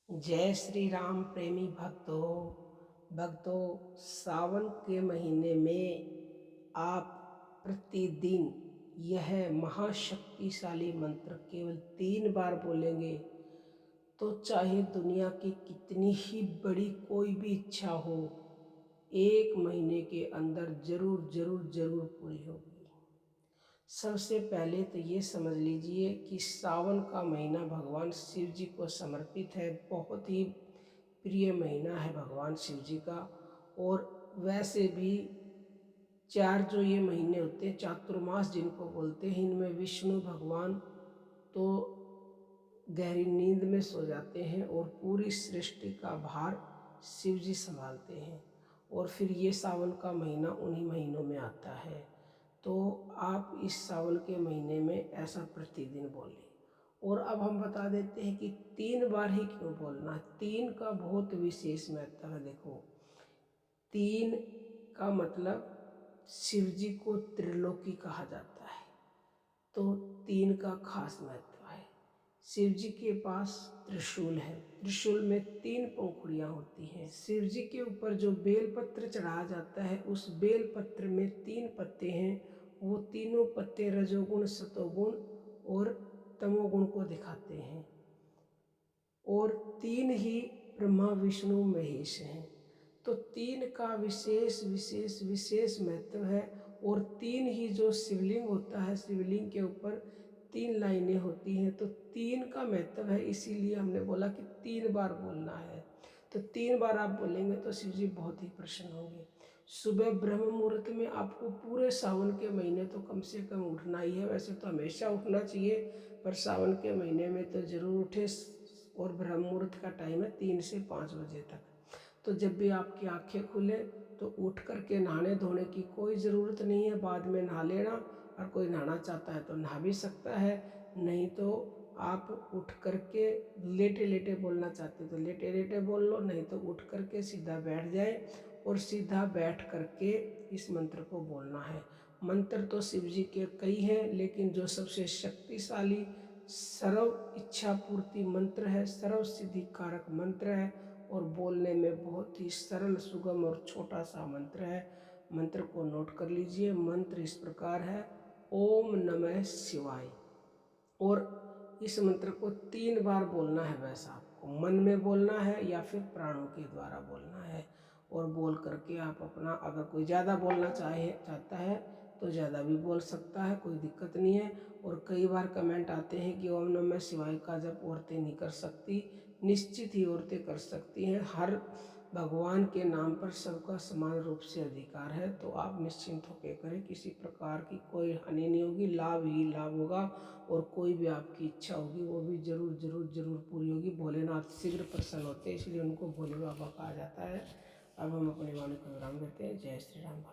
जय श्री राम प्रेमी भक्तों सावन के महीने में आप प्रतिदिन यह महाशक्तिशाली मंत्र केवल 3 बार बोलेंगे तो चाहे दुनिया की कितनी ही बड़ी कोई भी इच्छा हो 1 महीने के अंदर जरूर जरूर जरूर पूरी होगी। सबसे पहले तो ये समझ लीजिए कि सावन का महीना भगवान शिव जी को समर्पित है। बहुत ही प्रिय महीना है भगवान शिव जी का। और वैसे भी 4 जो ये महीने होते हैं चातुर्मास जिनको बोलते हैं, इनमें विष्णु भगवान तो गहरी नींद में सो जाते हैं और पूरी सृष्टि का भार शिव जी संभालते हैं। और फिर ये सावन का महीना उन्हीं महीनों में आता है। तो आप इस सावन के महीने में ऐसा प्रतिदिन बोलें। और अब हम बता देते हैं कि 3 बार ही क्यों बोलना है। 3 का बहुत विशेष महत्व है। देखो, 3 का मतलब शिव जी को त्रिलोकी कहा जाता है, तो 3 का खास महत्व है। शिव जी के पास त्रिशूल है, त्रिशूल में 3 पंखुड़ियाँ होती हैं। शिव जी के ऊपर जो बेलपत्र चढ़ाया जाता है उस बेलपत्र में 3 पत्ते हैं। वो तीनों पत्ते रजोगुण, सतोगुण और तमोगुण को दिखाते हैं। और 3 ही ब्रह्मा विष्णु महेश हैं। तो 3 का विशेष विशेष विशेष महत्व है। और 3 ही जो शिवलिंग होता है, शिवलिंग के ऊपर 3 लाइनें होती हैं, तो 3 का महत्व है। इसीलिए हमने बोला कि 3 बार बोलना है। तो 3 बार आप बोलेंगे तो शिव जी बहुत ही प्रसन्न होंगे। सुबह ब्रह्म मुहूर्त में आपको पूरे सावन के महीने तो कम से कम उठना ही है। वैसे तो हमेशा उठना चाहिए, पर सावन के महीने में तो ज़रूर उठे। और ब्रह्म मुहूर्त का टाइम है 3 से 5 बजे तक। तो जब भी आपकी आंखें खुले तो उठ करके नहाने धोने की कोई ज़रूरत नहीं है, बाद में नहा लेना। और कोई नहाना चाहता है तो नहा भी सकता है, नहीं तो आप उठ करके लेटे लेटे बोलना चाहते तो लेटे लेटे बोल लो, नहीं तो उठ करके सीधा बैठ जाए और सीधा बैठ करके इस मंत्र को बोलना है। मंत्र तो शिव जी के कई हैं, लेकिन जो सबसे शक्तिशाली सर्व इच्छा पूर्ति मंत्र है, सर्व सिद्धि कारक मंत्र है और बोलने में बहुत ही सरल, सुगम और छोटा सा मंत्र है। मंत्र को नोट कर लीजिए। मंत्र इस प्रकार है, ओम नमः शिवाय। और इस मंत्र को 3 बार बोलना है। वैसा आपको मन में बोलना है या फिर प्राणों के द्वारा बोलना है। और बोल करके आप अपना, अगर कोई ज़्यादा बोलना चाहता है तो ज़्यादा भी बोल सकता है, कोई दिक्कत नहीं है। और कई बार कमेंट आते हैं कि ओम नमः शिवाय का जब औरतें नहीं कर सकती। निश्चित ही औरतें कर सकती हैं। हर भगवान के नाम पर सबका समान रूप से अधिकार है। तो आप निश्चिंत होकर करें, किसी प्रकार की कोई हानि नहीं होगी, लाभ ही लाभ होगा। और कोई भी आपकी इच्छा होगी वो भी जरूर जरूर जरूर पूरी होगी। भोलेनाथ शीघ्र प्रसन्न होते हैं, इसलिए उनको भोले बाबा कहा जाता है। अब हम अपनी वाणी को विराम देते हैं। जय श्री राम।